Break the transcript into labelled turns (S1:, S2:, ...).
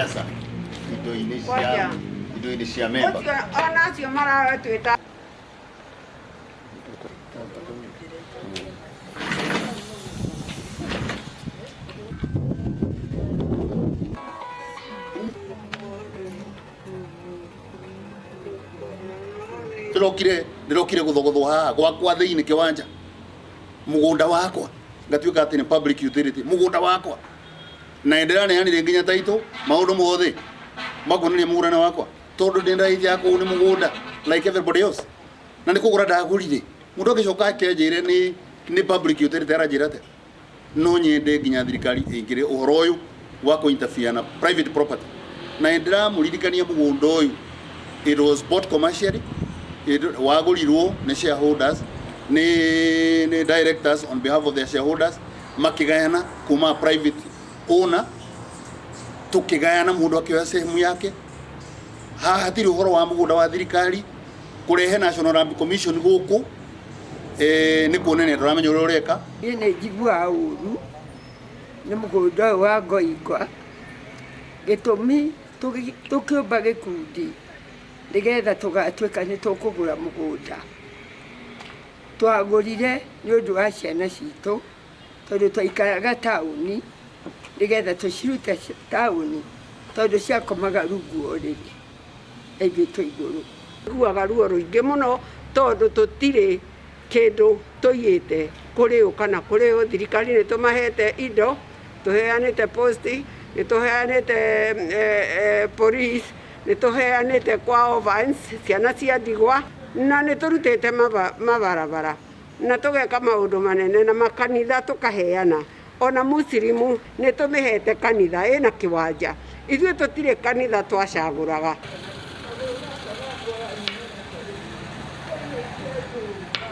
S1: Sasa indo cia memba
S2: ona cio maratwita
S1: ndirokire guthogothwo haha gwakwa thiini kiwanja mugunda wakwa ngatuika ati ni public utility mugunda wakwa na ndiraneanire nginya taito maundu mothe makonania mugurana wakwa tondu ndiraithia kuu ni mugunda like everybody else na ni kugura ndagurire mundu agicoka akenjire ni public utility aranjira ate no nyende nginya thirikari ingire uhoro uyu wa ku interfere na private property na ndiramuririkania mugunda uyu it was bought commercially wagurirwo ni shareholders ni directors on behalf of their shareholders makigayana kuma private owner tukigayana mundu akioya sehemu yake ha hatiri uhoro wa mugunda wa thirikari kurehe National Land Commission guku ni kuonene turamenya ureka
S2: ine jigua uru ni mugunda wa Ngoingwa gitumi tukiumba gikundi nigetha tugatwika ni tukugura mugunda twagurire ni undu wa ciana citu tondu twaikaraga tauni nigetha tucirute tauni tondu ciakomaga rungu already ithuĩ iguru guaga ruo ruingi muno tondu tutire kindu tuyite kuri u kana kuri u thirikari ni tumahete indo tuheanite posti ni tuheanite police ni tuheanite kwa ovans ciana cia ndigwa na ni turutite mabarabara na tugeka maundu manene na makanitha tukaheana ona muslimu ni tumihete kanitha ina kiwanja ithuĩ tutire kanitha twacaguraga